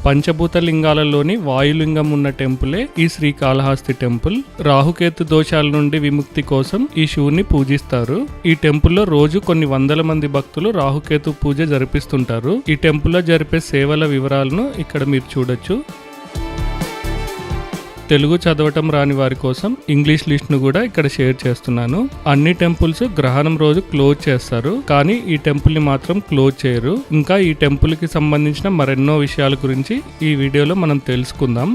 పంచభూత లింగాలలోని వాయులింగం ఉన్న టెంపులే ఈ శ్రీకాళహస్తి టెంపుల్. రాహుకేతు దోషాల నుండి విముక్తి కోసం ఈ శివుని పూజిస్తారు. ఈ టెంపుల్లో రోజు కొన్ని వందల మంది భక్తులు రాహుకేతు పూజ జరిపిస్తుంటారు. ఈ టెంపుల్లో జరిపే సేవల వివరాలను ఇక్కడ మీరు చూడొచ్చు. తెలుగు చదవటం రాని వారి కోసం ఇంగ్లీష్ లిస్ట్ ను కూడా ఇక్కడ షేర్ చేస్తున్నాను. అన్ని టెంపుల్స్ గ్రహణం రోజు క్లోజ్ చేస్తారు, కానీ ఈ టెంపుల్ ని మాత్రం క్లోజ్ చేయరు. ఇంకా ఈ టెంపుల్ కి సంబంధించిన మరెన్నో విషయాల గురించి ఈ వీడియోలో మనం తెలుసుకుందాం.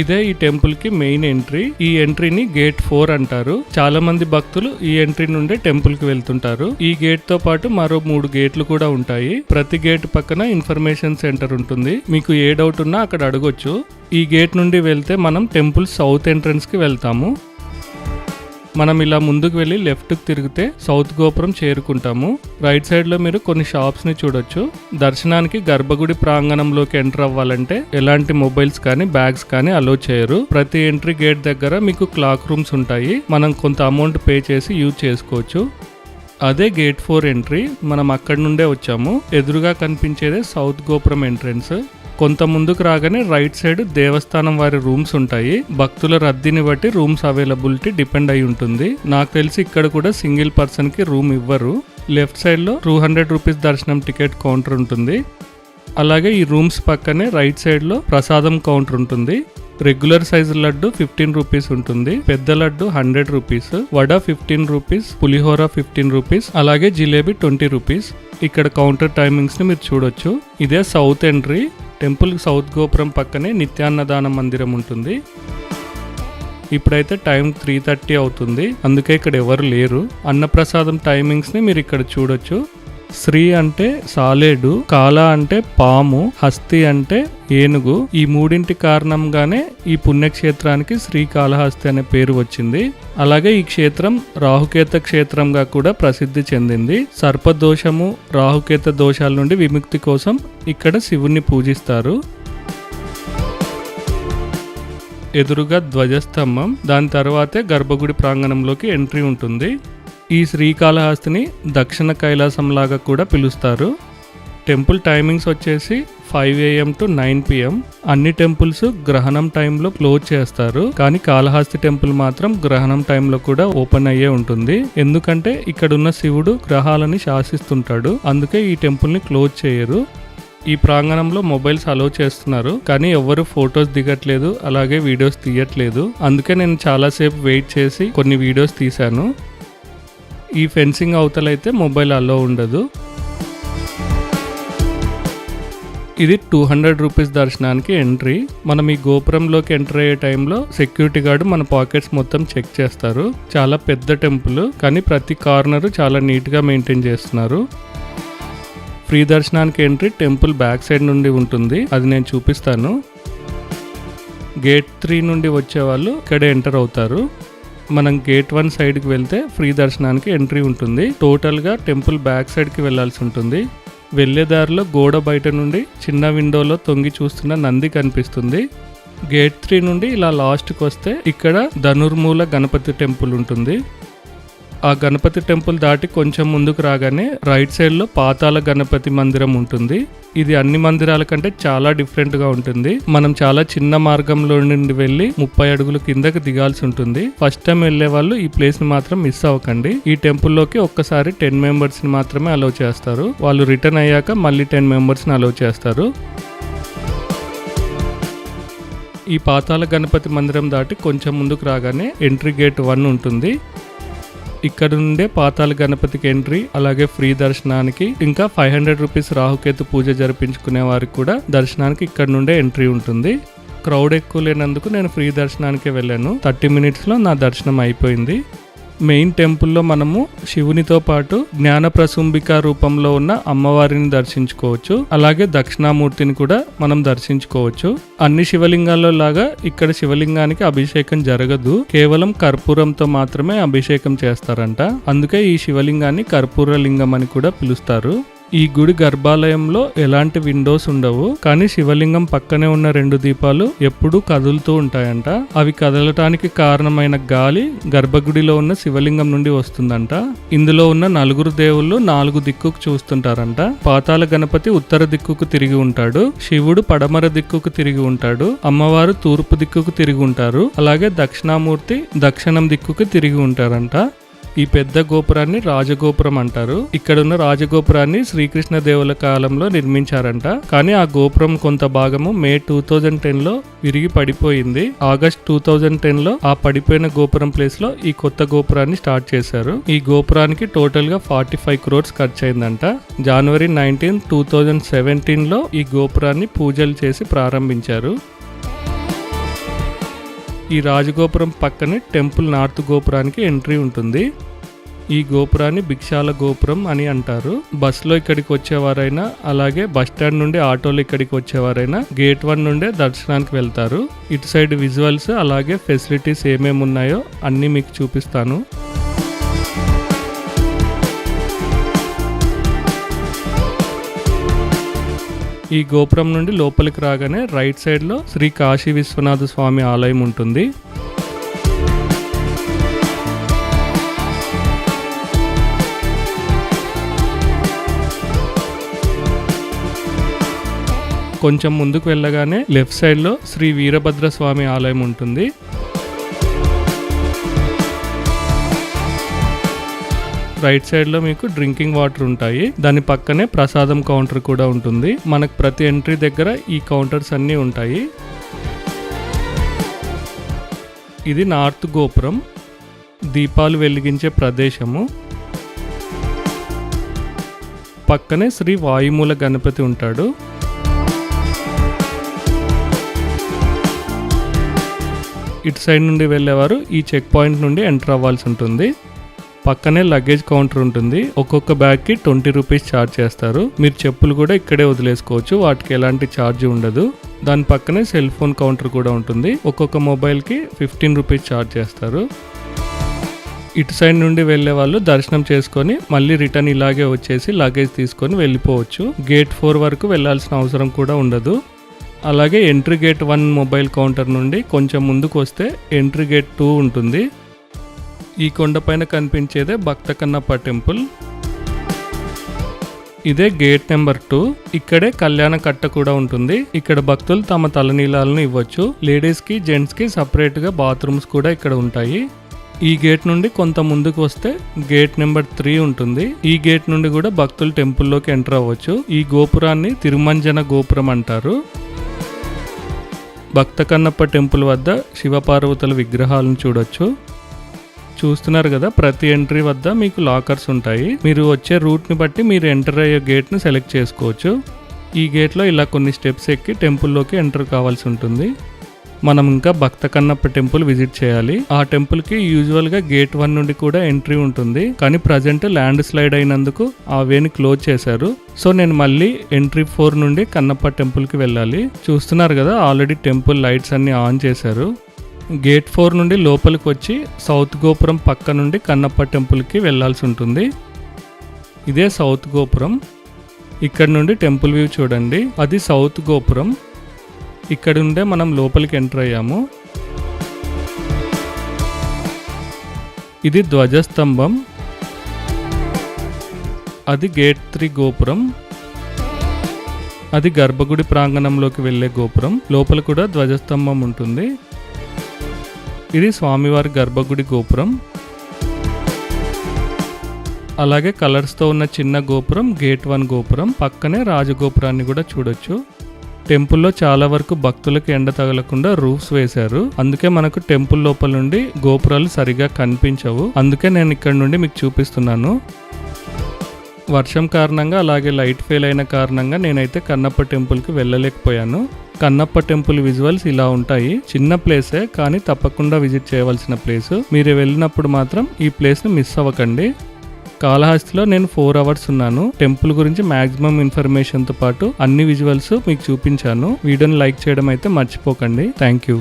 ఇదే ఈ టెంపుల్ కి మెయిన్ ఎంట్రీ. ఈ ఎంట్రీని గేట్ 4 అంటారు. చాలా మంది భక్తులు ఈ ఎంట్రీ నుండే టెంపుల్ కి వెళ్తుంటారు. ఈ గేట్ తో పాటు మరో 3 గేట్లు కూడా ఉంటాయి. ప్రతి గేట్ పక్కన ఇన్ఫర్మేషన్ సెంటర్ ఉంటుంది. మీకు ఏ డౌట్ ఉన్నా అక్కడ అడగొచ్చు. ఈ గేట్ నుండి వెళ్తే మనం టెంపుల్ సౌత్ ఎంట్రన్స్ కి వెళ్తాము. మనం ఇలా ముందుకు వెళ్ళి లెఫ్ట్ కి తిరిగితే సౌత్ గోపురం చేరుకుంటాము. రైట్ సైడ్ లో మీరు కొన్ని షాప్స్ ని చూడొచ్చు. దర్శనానికి గర్భగుడి ప్రాంగణంలోకి ఎంటర్ అవ్వాలంటే ఎలాంటి మొబైల్స్ కానీ బ్యాగ్స్ కానీ అలో చేయరు. ప్రతి ఎంట్రీ గేట్ దగ్గర మీకు క్లాక్ రూమ్స్ ఉంటాయి. మనం కొంత అమౌంట్ పే చేసి యూజ్ చేసుకోవచ్చు. అదే గేట్ 4 ఎంట్రీ. మనం అక్కడి నుండే వచ్చాము. ఎదురుగా కనిపించేదే సౌత్ గోపురం ఎంట్రన్స్. కొంత ముందుకు రాగానే రైట్ సైడ్ దేవస్థానం వారి రూమ్స్ ఉంటాయి. భక్తుల రద్దీని బట్టి రూమ్స్ అవైలబిలిటీ డిపెండ్ అయి ఉంటుంది. నాకు తెలిసి ఇక్కడ కూడా సింగిల్ పర్సన్ కి రూమ్ ఇవ్వరు. లెఫ్ట్ సైడ్ లో 200 రూపీస్ దర్శనం టికెట్ కౌంటర్ ఉంటుంది. అలాగే ఈ రూమ్స్ పక్కనే రైట్ సైడ్ లో ప్రసాదం కౌంటర్ ఉంటుంది. రెగ్యులర్ సైజు లడ్డు 15 రూపీస్ ఉంటుంది. పెద్ద లడ్డు 100 రూపీస్, వడ 15 రూపీస్, పులిహోర 15 రూపీస్, అలాగే జిలేబీ 20 రూపీస్. ఇక్కడ కౌంటర్ టైమింగ్స్ ని మీరు చూడొచ్చు. ఇదే సౌత్ ఎంట్రీ. టెంపుల్ సౌత్ గోపురం పక్కనే నిత్యాన్నదాన మందిరం ఉంటుంది. ఇప్పుడైతే టైం 3:30 అవుతుంది, అందుకే ఇక్కడ ఎవరు లేరు. అన్నప్రసాదం టైమింగ్స్ ని మీరు ఇక్కడ చూడొచ్చు. శ్రీ అంటే సాలేడు, కాల అంటే పాము, హస్తి అంటే ఏనుగు. ఈ మూడింటి కారణంగానే ఈ పుణ్యక్షేత్రానికి శ్రీకాళహస్తి అనే పేరు వచ్చింది. అలాగే ఈ క్షేత్రం రాహుకేత క్షేత్రంగా కూడా ప్రసిద్ధి చెందింది. సర్పదోషము, రాహుకేత దోషాల నుండి విముక్తి కోసం ఇక్కడ శివుణ్ణి పూజిస్తారు. ఎదురుగా ధ్వజస్తంభం, దాని తర్వాతే గర్భగుడి ప్రాంగణంలోకి ఎంట్రీ ఉంటుంది. ఈ శ్రీకాళహస్తిని దక్షిణ కైలాసం లాగా కూడా పిలుస్తారు. టెంపుల్ టైమింగ్స్ వచ్చేసి 5 AM to 9 PM. అన్ని టెంపుల్స్ గ్రహణం టైంలో క్లోజ్ చేస్తారు, కానీ కాళహస్తి టెంపుల్ మాత్రం గ్రహణం టైంలో కూడా ఓపెన్ అయ్యే ఉంటుంది. ఎందుకంటే ఇక్కడ ఉన్న శివుడు గ్రహాలని శాసిస్తుంటాడు, అందుకే ఈ టెంపుల్ ని క్లోజ్ చేయరు. ఈ ప్రాంగణంలో మొబైల్స్ అలో చేస్తున్నారు, కానీ ఎవరు ఫొటోస్ దిగట్లేదు, అలాగే వీడియోస్ తీయట్లేదు. అందుకే నేను చాలాసేపు వెయిట్ చేసి కొన్ని వీడియోస్ తీశాను. ఈ ఫెన్సింగ్ అవతలైతే మొబైల్ అలో ఉండదు. ఇది 200 రూపీస్ దర్శనానికి ఎంట్రీ. మనం ఈ గోపురంలోకి ఎంటర్ అయ్యే టైంలో సెక్యూరిటీ గార్డు మన పాకెట్స్ మొత్తం చెక్ చేస్తారు. చాలా పెద్ద టెంపుల్, కానీ ప్రతి కార్నర్ చాలా నీట్గా మెయింటైన్ చేస్తున్నారు. ఫ్రీ దర్శనానికి ఎంట్రీ టెంపుల్ బ్యాక్ సైడ్ నుండి ఉంటుంది, అది నేను చూపిస్తాను. గేట్ 3 నుండి వచ్చే వాళ్ళు ఇక్కడే ఎంటర్ అవుతారు. మనం గేట్ 1 సైడ్కి వెళ్తే ఫ్రీ దర్శనానికి ఎంట్రీ ఉంటుంది. టోటల్గా టెంపుల్ బ్యాక్ సైడ్కి వెళ్లాల్సి ఉంటుంది. వెళ్లే దారిలో గోడ బయట నుండి చిన్న విండోలో తొంగి చూస్తున్న నంది కనిపిస్తుంది. గేట్ 3 నుండి ఇలా లాస్ట్కి వస్తే ఇక్కడ ధనుర్మూల గణపతి టెంపుల్ ఉంటుంది. ఆ గణపతి టెంపుల్ దాటి కొంచెం ముందుకు రాగానే రైట్ సైడ్ లో పాతాళ గణపతి మందిరం ఉంటుంది. ఇది అన్ని మందిరాల కంటే చాలా డిఫరెంట్ గా ఉంటుంది. మనం చాలా చిన్న మార్గంలో నుండి వెళ్లి 30 అడుగులు కిందకి దిగాల్సి ఉంటుంది. ఫస్ట్ టైం వెళ్లే వాళ్ళు ఈ ప్లేస్ ని మాత్రం మిస్ అవ్వకండి. ఈ టెంపుల్ లోకి ఒక్కసారి 10 మెంబర్స్ ని మాత్రమే అలౌ చేస్తారు. వాళ్ళు రిటర్న్ అయ్యాక మళ్ళీ 10 మెంబర్స్ ని అలౌ చేస్తారు. ఈ పాతాళ గణపతి మందిరం దాటి కొంచెం ముందుకు రాగానే ఎంట్రీ గేట్ 1 ఉంటుంది. ఇక్కడ నుండే పాతాళ గణపతికి ఎంట్రీ, అలాగే ఫ్రీ దర్శనానికి, ఇంకా 500 రూపీస్ రాహుకేతు పూజ జరిపించుకునే వారికి కూడా దర్శనానికి ఇక్కడ నుండే ఎంట్రీ ఉంటుంది. క్రౌడ్ ఎక్కువ లేనందుకు నేను ఫ్రీ దర్శనానికి వెళ్ళాను. 30 minutesలో నా దర్శనం అయిపోయింది. మెయిన్ టెంపుల్లో మనము శివునితో పాటు జ్ఞాన ప్రసుంబిక రూపంలో ఉన్న అమ్మవారిని దర్శించుకోవచ్చు. అలాగే దక్షిణామూర్తిని కూడా మనం దర్శించుకోవచ్చు. అన్ని శివలింగాల్లో లాగా ఇక్కడ శివలింగానికి అభిషేకం జరగదు. కేవలం కర్పూరంతో మాత్రమే అభిషేకం చేస్తారంట. అందుకే ఈ శివలింగాన్ని కర్పూర లింగం అని కూడా పిలుస్తారు. ఈ గుడి గర్భాలయంలో ఎలాంటి విండోస్ ఉండవు, కానీ శివలింగం పక్కనే ఉన్న 2 దీపాలు ఎప్పుడూ కదులుతూ ఉంటాయంట. అవి కదలటానికి కారణమైన గాలి గర్భగుడిలో ఉన్న శివలింగం నుండి వస్తుందంట. ఇందులో ఉన్న 4 దేవుళ్ళు 4 దిక్కుకు చూస్తుంటారంట. పాతాళ గణపతి ఉత్తర దిక్కుకు తిరిగి ఉంటాడు, శివుడు పడమర దిక్కుకు తిరిగి ఉంటాడు, అమ్మవారు తూర్పు దిక్కుకు తిరిగి ఉంటారు, అలాగే దక్షిణామూర్తి దక్షిణం దిక్కుకు తిరిగి ఉంటారంట. ఈ పెద్ద గోపురాన్ని రాజగోపురం అంటారు. ఇక్కడున్న రాజగోపురాన్ని శ్రీకృష్ణ దేవుల కాలంలో నిర్మించారంట. కానీ ఆ గోపురం కొంత భాగము మే 2010లో విరిగి పడిపోయింది. ఆగస్ట్ 2010లో ఆ పడిపోయిన గోపురం ప్లేస్ లో ఈ కొత్త గోపురాన్ని స్టార్ట్ చేశారు. ఈ గోపురానికి టోటల్ గా 45 crores ఖర్చు అయిందంట. జనవరి 19, 2017లో ఈ గోపురాన్ని పూజలు చేసి ప్రారంభించారు. ఈ రాజగోపురం పక్కనే టెంపుల్ నార్త్ గోపురానికి ఎంట్రీ ఉంటుంది. ఈ గోపురాన్ని భిక్షాల గోపురం అని అంటారు. బస్సులో ఇక్కడికి వచ్చేవారైనా, అలాగే బస్ స్టాండ్ నుండి ఆటోలో ఇక్కడికి వచ్చేవారైనా గేట్ 1 నుండే దర్శనానికి వెళ్తారు. ఇటు సైడ్ విజువల్స్ అలాగే ఫెసిలిటీస్ ఏమేమి ఉన్నాయో అన్నీ మీకు చూపిస్తాను. ఈ గోపురం నుండి లోపలికి రాగానే రైట్ సైడ్ లో శ్రీ కాశీ విశ్వనాథ స్వామి ఆలయం ఉంటుంది. కొంచెం ముందుకు వెళ్ళగానే లెఫ్ట్ సైడ్ లో శ్రీ వీరభద్ర స్వామి ఆలయం ఉంటుంది. రైట్ సైడ్ లో మీకు డ్రింకింగ్ వాటర్ ఉంటాయి. దాని పక్కనే ప్రసాదం కౌంటర్ కూడా ఉంటుంది. మనకు ప్రతి ఎంట్రీ దగ్గర ఈ కౌంటర్స్ అన్నీ ఉంటాయి. ఇది నార్త్ గోపురం, దీపాలు వెలిగించే ప్రదేశము. పక్కనే శ్రీ వాయుమూల గణపతి ఉంటాడు. ఇటు సైడ్ నుండి వెళ్ళేవారు ఈ చెక్ పాయింట్ నుండి ఎంటర్ అవ్వాల్సి ఉంటుంది. పక్కనే లగేజ్ కౌంటర్ ఉంటుంది. ఒక్కొక్క బ్యాగ్ కి 20 రూపీస్ ఛార్జ్ చేస్తారు. మీరు చెప్పులు కూడా ఇక్కడే వదిలేసుకోవచ్చు, వాటికి ఎలాంటి ఛార్జ్ ఉండదు. దాని పక్కనే సెల్ ఫోన్ కౌంటర్ కూడా ఉంటుంది. ఒక్కొక్క మొబైల్ కి 15 రూపీస్ ఛార్జ్ చేస్తారు. ఇటు సైడ్ నుండి వెళ్లే వాళ్ళు దర్శనం చేసుకొని మళ్ళీ రిటర్న్ ఇలాగే వచ్చేసి లగేజ్ తీసుకొని వెళ్ళిపోవచ్చు. గేట్ 4 వరకు వెళ్లాల్సిన అవసరం కూడా ఉండదు. అలాగే ఎంట్రీ గేట్ 1 మొబైల్ కౌంటర్ నుండి కొంచెం ముందుకు వస్తే ఎంట్రీ గేట్ 2 ఉంటుంది. ఈ కొండపైన కనిపించేదే భక్త కన్నప్ప టెంపుల్. ఇదే గేట్ నెంబర్ 2. ఇక్కడే కళ్యాణ కట్ట కూడా ఉంటుంది. ఇక్కడ భక్తులు తమ తలనీలాలను ఇవ్వచ్చు. లేడీస్ కి జెంట్స్ కి సపరేట్ గా బాత్రూమ్స్ కూడా ఇక్కడ ఉంటాయి. ఈ గేట్ నుండి కొంత ముందుకు వస్తే గేట్ నెంబర్ 3 ఉంటుంది. ఈ గేట్ నుండి కూడా భక్తులు టెంపుల్లోకి ఎంటర్ అవ్వచ్చు. ఈ గోపురాన్ని తిరుమంజన గోపురం అంటారు. భక్త కన్నప్ప టెంపుల్ వద్ద శివపార్వతుల విగ్రహాలను చూడొచ్చు. చూస్తున్నారు కదా, ప్రతి ఎంట్రీ వద్ద మీకు లాకర్స్ ఉంటాయి. మీరు వచ్చే రూట్ ని బట్టి మీరు ఎంటర్ అయ్యే గేట్ ను సెలెక్ట్ చేసుకోవచ్చు. ఈ గేట్ లో ఇలా కొన్ని స్టెప్స్ ఎక్కి టెంపుల్లోకి ఎంటర్ కావాల్సి ఉంటుంది. మనం ఇంకా భక్త కన్నప్ప టెంపుల్ విజిట్ చేయాలి. ఆ టెంపుల్ కి యూజువల్ గా గేట్ 1 నుండి కూడా ఎంట్రీ ఉంటుంది. కానీ ప్రజెంట్ ల్యాండ్ స్లైడ్ అయినందుకు ఆ వేని క్లోజ్ చేశారు. సో నేను మళ్ళీ ఎంట్రీ 4 నుండి కన్నప్ప టెంపుల్ కి వెళ్ళాలి. చూస్తున్నారు కదా, ఆల్రెడీ టెంపుల్ లైట్స్ అన్ని ఆన్ చేశారు. గేట్ 4 నుండి లోపలికి వచ్చి సౌత్ గోపురం పక్క నుండి కన్నప్ప టెంపుల్కి వెళ్ళాల్సి ఉంటుంది. ఇదే సౌత్ గోపురం. ఇక్కడ నుండి టెంపుల్ వ్యూ చూడండి. అది సౌత్ గోపురం. ఇక్కడ నుండే మనం లోపలికి ఎంటర్ అయ్యాము. ఇది ధ్వజస్తంభం. అది గేట్ 3 గోపురం. అది గర్భగుడి ప్రాంగణంలోకి వెళ్ళే గోపురం. లోపల కూడా ధ్వజస్తంభం ఉంటుంది. ఇది స్వామివారి గర్భగుడి గోపురం. అలాగే కలర్స్తో ఉన్న చిన్న గోపురం గేట్ 1 గోపురం. పక్కనే రాజగోపురాన్ని కూడా చూడొచ్చు. టెంపుల్లో చాలా వరకు భక్తులకు ఎండ తగలకుండా రూఫ్స్ వేశారు. అందుకే మనకు టెంపుల్ లోపల నుండి గోపురాలు సరిగా కనిపించవు. అందుకే నేను ఇక్కడ నుండి మీకు చూపిస్తున్నాను. వర్షం కారణంగా అలాగే లైట్ ఫెయిల్ అయిన కారణంగా నేనైతే కన్నప్ప టెంపుల్కి వెళ్ళలేకపోయాను. కన్నప్ప టెంపుల్ విజువల్స్ ఇలా ఉంటాయి. చిన్న ప్లేసే, కానీ తప్పకుండా విజిట్ చేయవలసిన ప్లేస్. మీరు వెళ్ళినప్పుడు మాత్రం ఈ ప్లేస్ని మిస్ అవ్వకండి. కాళహస్తిలో నేను 4 hours ఉన్నాను. టెంపుల్ గురించి మాక్సిమం ఇన్ఫర్మేషన్తో పాటు అన్ని విజువల్స్ మీకు చూపించాను. వీడియోని లైక్ చేయడం అయితే మర్చిపోకండి. Thank you.